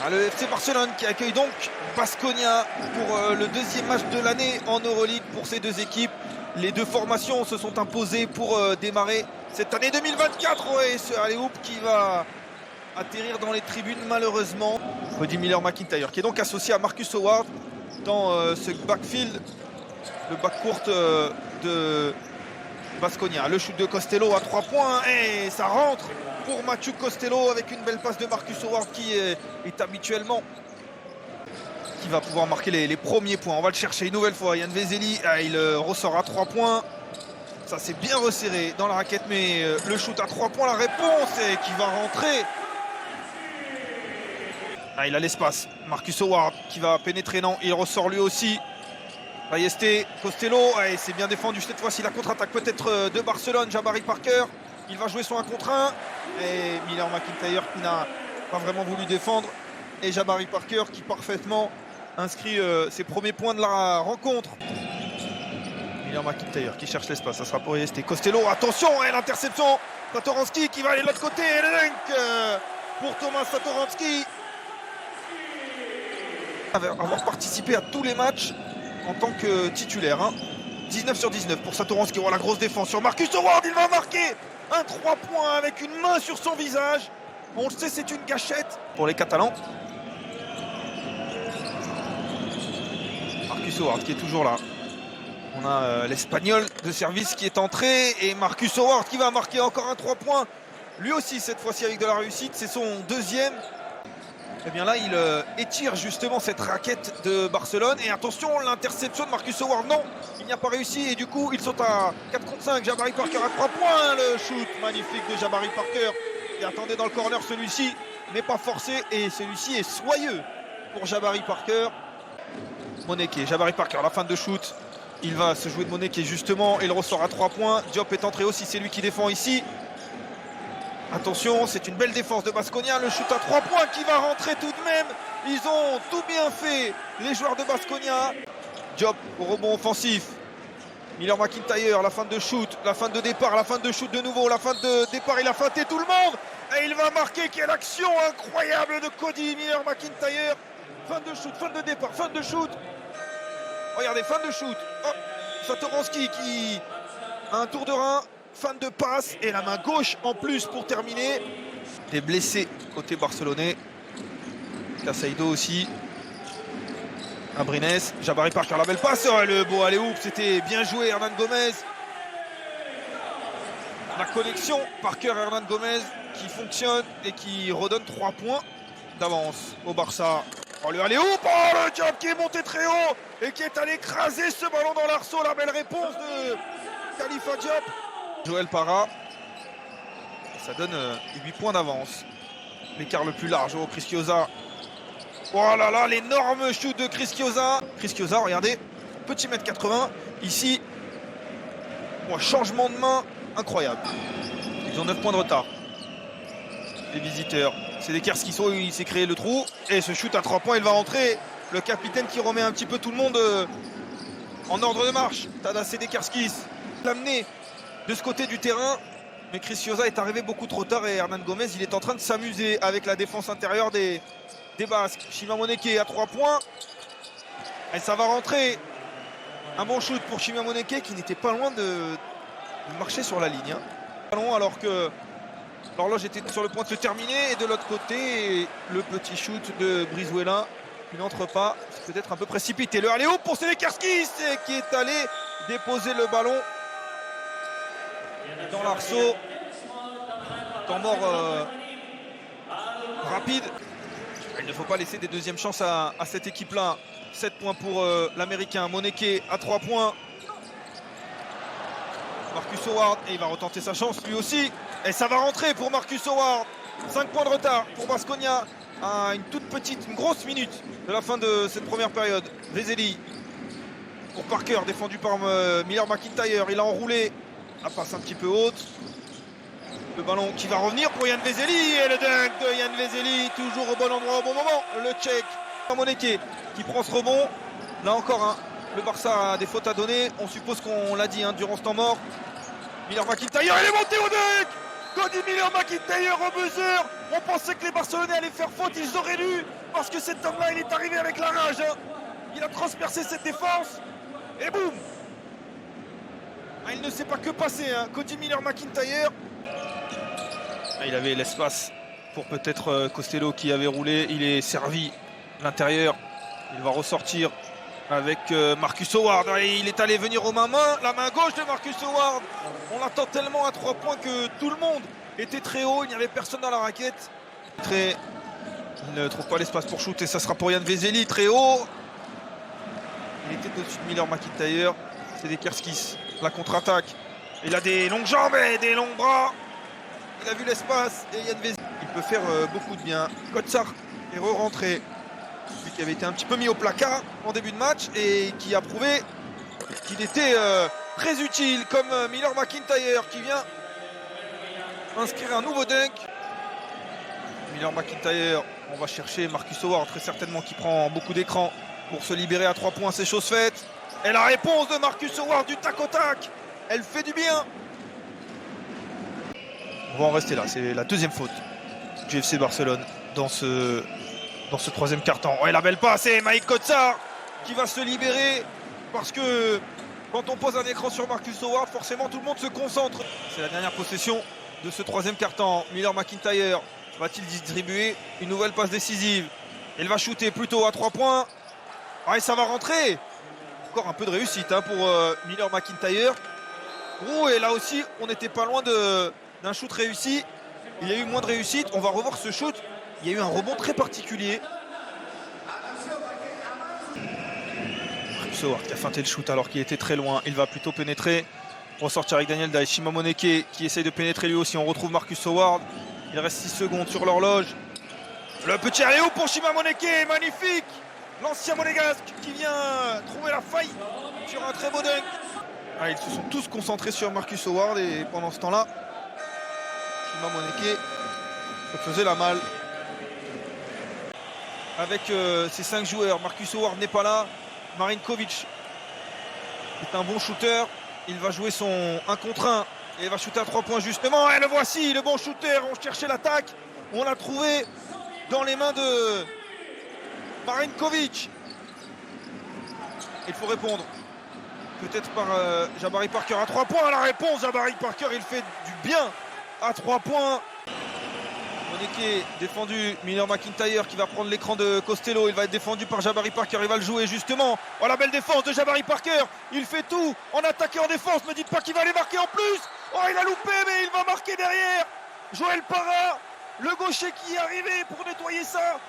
Le FC Barcelone qui accueille donc Baskonia pour le deuxième match de l'année en Euroleague pour ces deux équipes. Les deux formations se sont imposées pour démarrer cette année 2024. Et ce alley-oop qui va atterrir dans les tribunes malheureusement. Cody Miller-McIntyre qui est donc associé à Marcus Howard dans ce backfield, le backcourt de Baskonia. Le shoot de Costello à 3 points et ça rentre pour Mathieu Costello avec une belle passe de Marcus Howard qui est habituellement qui va pouvoir marquer les premiers points. On va le chercher une nouvelle fois. Yann Vezeli, il ressort à 3 points. Ça s'est bien resserré dans la raquette, mais le shoot à 3 points, la réponse est qui va rentrer. Il a l'espace. Marcus Howard qui va pénétrer, non, il ressort lui aussi. Ballester, Costello, c'est bien défendu cette fois-ci. La contre-attaque peut-être de Barcelone. Jabari Parker, il va jouer son 1 contre 1. Et Miller-McIntyre qui n'a pas vraiment voulu défendre. Et Jabari Parker qui parfaitement inscrit ses premiers points de la rencontre. Miller-McIntyre qui cherche l'espace, ça sera pour Ballester. Costello, attention, l'interception. Satoransky qui va aller de l'autre côté. Et le dunk pour Thomas Satoransky. Avoir participé à tous les matchs en tant que titulaire. 19 sur 19 pour Satoransky. Oh, la grosse défense sur Marcus Howard. Il va marquer un 3 points avec une main sur son visage. On le sait, c'est une gâchette pour les Catalans. Marcus Howard qui est toujours là. On a l'Espagnol de service qui est entré. Et Marcus Howard qui va marquer encore un 3 points. Lui aussi, cette fois-ci avec de la réussite. C'est son deuxième. Et bien là, il étire justement cette raquette de Barcelone. Et attention, l'interception de Marcus Howard, non, il n'y a pas réussi. Et du coup, ils sont à 4 contre 5. Jabari Parker à 3 points. Le shoot magnifique de Jabari Parker. Il attendait dans le corner celui-ci, mais pas forcé. Et celui-ci est soyeux pour Jabari Parker. Moneke, Jabari Parker, la fin de shoot. Il va se jouer de Moneke justement. Et il ressort à 3 points. Diop est entré aussi, c'est lui qui défend ici. Attention, c'est une belle défense de Baskonia. Le shoot à 3 points qui va rentrer tout de même. Ils ont tout bien fait, les joueurs de Baskonia. Diop au rebond offensif. Miller-McIntyre, la fin de shoot, la fin de départ, la fin de shoot de nouveau, la fin de départ, il a feinté tout le monde. Et il va marquer, quelle action incroyable de Cody Miller-McIntyre. Fin de shoot, fin de départ, fin de shoot. Regardez, fin de shoot. Oh, Satoransky qui a un tour de rein. Fin de passe et la main gauche en plus pour terminer. Des blessés côté barcelonais. Casaido aussi. Abrines, Jabari Parker, la belle passe. Oh, le beau alley-oop, c'était bien joué Hernan Gomez. La connexion Parker-Hernan Gomez qui fonctionne et qui redonne 3 points d'avance au Barça. Oh, le alley-oop, oh, le Diop qui est monté très haut et qui est allé écraser ce ballon dans l'arceau. La belle réponse de Khalifa Diop. Joël Parra, ça donne 8 points d'avance. L'écart le plus large au Chris Chiozza. Oh là là, l'énorme shoot de Chris Chiozza. Chris Chiozza, regardez, petit mètre 80. Ici, changement de main incroyable. Ils ont 9 points de retard. Les visiteurs, c'est des Kerski, il s'est créé le trou. Et ce shoot à 3 points, il va rentrer. Le capitaine qui remet un petit peu tout le monde en ordre de marche. Tadas Sedekerskis, l'amener de ce côté du terrain, mais Chris Chiozza est arrivé beaucoup trop tard et Hernan Gomez il est en train de s'amuser avec la défense intérieure des Basques. Chima Moneke à 3 points et ça va rentrer. Un bon shoot pour Chima Moneke qui n'était pas loin de marcher sur la ligne. Alors que l'horloge était sur le point de se terminer et de l'autre côté le petit shoot de Brizuela qui n'entre pas, c'est peut-être un peu précipité. Le alley-oop pour Sedekerskis qui est allé déposer le ballon dans l'arceau. Temps mort rapide. Il ne faut pas laisser des deuxièmes chances à cette équipe-là. 7 points pour l'Américain. Moneke à 3 points. Marcus Howard, et il va retenter sa chance lui aussi. Et ça va rentrer pour Marcus Howard. 5 points de retard pour Baskonia à une grosse minute de la fin de cette première période. Vezeli pour Parker, défendu par Miller-McIntyre. Il a enroulé. La passe un petit peu haute. Le ballon qui va revenir pour Yann Vezeli. Et le dunk de Yann Vezeli. Toujours au bon endroit au bon moment. Le Tchèque. Moneke qui prend ce rebond. Là encore, le Barça a des fautes à donner. On suppose qu'on l'a dit durant ce temps mort. Miller-McIntyre, il est monté au dunk. Cody Miller-McIntyre au buzzer. On pensait que les Barcelonais allaient faire faute. Ils auraient dû parce que cet homme-là, il est arrivé avec la rage. Hein. Il a transpercé cette défense. Et boum. Ah, il ne sait pas que passer, hein. Cody Miller-McIntyre. Ah, il avait l'espace pour peut-être Costello qui avait roulé. Il est servi à l'intérieur. Il va ressortir avec Marcus Howard. Et il est allé venir aux mains, la main gauche de Marcus Howard. On l'attend tellement à 3 points que tout le monde était très haut. Il n'y avait personne dans la raquette. Il ne trouve pas l'espace pour shooter. Ça sera pour Jan Vesely, très haut. Il était au-dessus de Miller-McIntyre. C'est des Kerskis. La contre-attaque. Il a des longues jambes et des longs bras. Il a vu l'espace. Et Jan Vesely, il peut faire beaucoup de bien. Kotsar est re-rentré. Lui qui avait été un petit peu mis au placard en début de match et qui a prouvé qu'il était très utile, comme Miller-McIntyre qui vient inscrire un nouveau dunk. Miller-McIntyre, on va chercher Marcus Howard très certainement qui prend beaucoup d'écran pour se libérer à 3 points, c'est chose faite. Et la réponse de Marcus Howard du tac au tac, elle fait du bien. On va en rester là, c'est la deuxième faute du FC Barcelone dans ce troisième quart-temps. Oh, et la belle passe, et Mike Kotsar qui va se libérer parce que quand on pose un écran sur Marcus Howard, forcément tout le monde se concentre. C'est la dernière possession de ce troisième quart-temps. Miller-McIntyre va-t-il distribuer une nouvelle passe décisive? Il va shooter plutôt à 3 points. Ah, et ça va rentrer. Encore un peu de réussite hein, pour Miller-McIntyre. Oh, et là aussi, on n'était pas loin d'un shoot réussi. Il y a eu moins de réussite. On va revoir ce shoot. Il y a eu un rebond très particulier. Marcus Howard qui a feinté le shoot alors qu'il était très loin. Il va plutôt pénétrer. Ressortir avec Daniel Day. Shima Moneke qui essaye de pénétrer lui aussi. On retrouve Marcus Howard. Il reste 6 secondes sur l'horloge. Le petit alley pour Shima Moneke. Magnifique. L'ancien monégasque qui vient trouver la faille sur un très beau dunk. Ah, ils se sont tous concentrés sur Marcus Howard et pendant ce temps-là, Shima Moneke se faisait la malle. Avec ces 5 joueurs, Marcus Howard n'est pas là. Marinkovic est un bon shooter. Il va jouer son 1 contre 1 et il va shooter à 3 points justement. Et le voici, le bon shooter. On cherchait l'attaque. On l'a trouvé dans les mains de Marinkovic. Il faut répondre. Peut-être par Jabari Parker à 3 points. La réponse, Jabari Parker, il fait du bien à 3 points. Moneke défendu, Miller-McIntyre qui va prendre l'écran de Costello. Il va être défendu par Jabari Parker. Il va le jouer justement. Oh, la belle défense de Jabari Parker. Il fait tout en attaque et en défense. Ne dites pas qu'il va aller marquer en plus. Oh, il a loupé, mais il va marquer derrière. Joël Parra, le gaucher qui est arrivé pour nettoyer ça.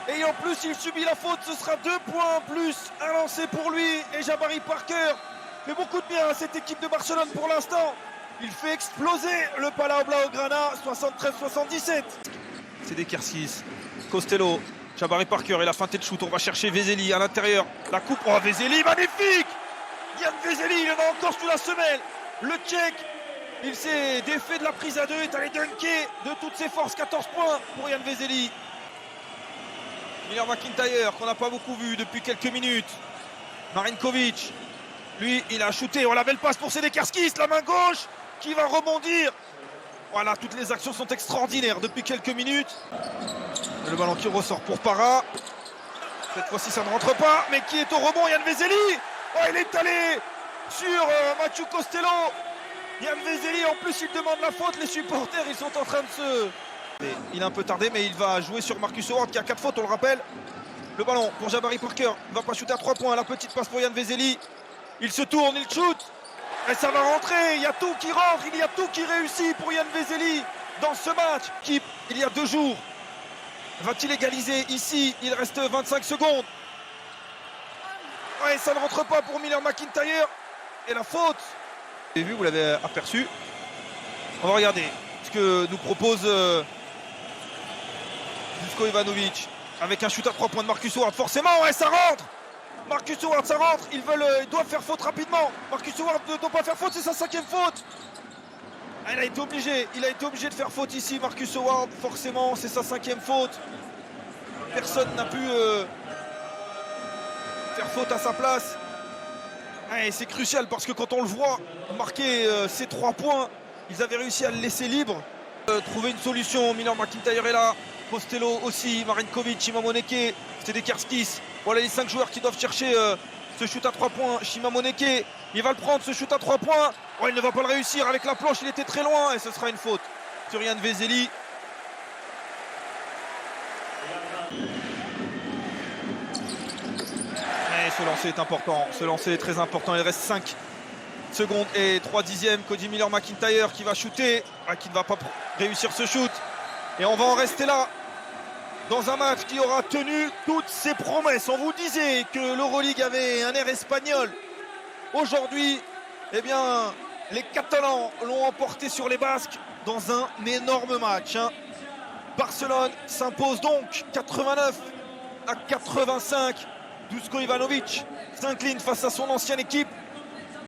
Et en plus, il subit la faute. Ce sera 2 points en plus. Un lancer pour lui. Et Jabari Parker fait beaucoup de bien à cette équipe de Barcelone pour l'instant. Il fait exploser le Palau Blaugrana, 73-77. C'est des Kerskis. Costello, Jabari Parker, il a feinté de shoot. On va chercher Vesely à l'intérieur. La coupe, oh Vesely, magnifique. Jan Vesely, il en a encore sous la semelle. Le Tchèque, il s'est défait de la prise à 2, est allé dunker de toutes ses forces. 14 points pour Jan Vesely. Miller-McIntyre, qu'on n'a pas beaucoup vu depuis quelques minutes. Marinkovic, lui, il a shooté. Oh, la belle passe pour Sedekerskis, la main gauche qui va rebondir. Voilà, toutes les actions sont extraordinaires depuis quelques minutes. Le ballon qui ressort pour Parra. Cette fois-ci, ça ne rentre pas. Mais qui est au rebond? Jan Vesely. Oh, il est allé sur Mathieu Costello. Jan Vesely, en plus, il demande la faute. Les supporters, ils sont en train de se... Il a un peu tardé, mais il va jouer sur Marcus Howard qui a 4 fautes, on le rappelle. Le ballon pour Jabari Parker. Il ne va pas shooter à 3 points. La petite passe pour Jan Vesely. Il se tourne, il shoot. Et ça va rentrer. Il y a tout qui rentre. Il y a tout qui réussit pour Jan Vesely dans ce match. Il y a 2 jours. Va-t-il égaliser ici? Il reste 25 secondes. Ouais, ça ne rentre pas pour Miller-McIntyre. Et la faute. Vous avez vu, vous l'avez aperçu. On va regarder ce que nous propose Dusko Ivanovic. Avec un shoot à 3 points de Marcus Howard. Forcément, ouais, ça rentre. Marcus Howard, ça rentre. Ils doivent faire faute rapidement. Marcus Howard ne doit pas faire faute, c'est sa 5e faute. Ah, il a été obligé de faire faute ici, Marcus Howard. Forcément, c'est sa 5e faute. Personne n'a pu faire faute à sa place. Ah, et c'est crucial parce que quand on le voit marquer ces 3 points, ils avaient réussi à le laisser libre. Trouver une solution. Miller-McIntyre est là. Costello aussi, Marinkovic, Shimamoneke, Sedekerskis. Voilà les 5 joueurs qui doivent chercher ce shoot à 3 points. Shimamoneke, il va le prendre ce shoot à 3 points. Oh, il ne va pas le réussir avec la planche, il était très loin et ce sera une faute sur Yann Vezeli. Et ce lancer est important, ce lancer est très important. Il reste 5 secondes et 3 dixièmes. Cody Miller-McIntyre qui va shooter, qui ne va pas réussir ce shoot. Et on va en rester là, dans un match qui aura tenu toutes ses promesses. On vous disait que l'Euroleague avait un air espagnol. Aujourd'hui, eh bien, les Catalans l'ont emporté sur les Basques dans un énorme match. Barcelone s'impose donc 89-85. Duško Ivanović s'incline face à son ancienne équipe.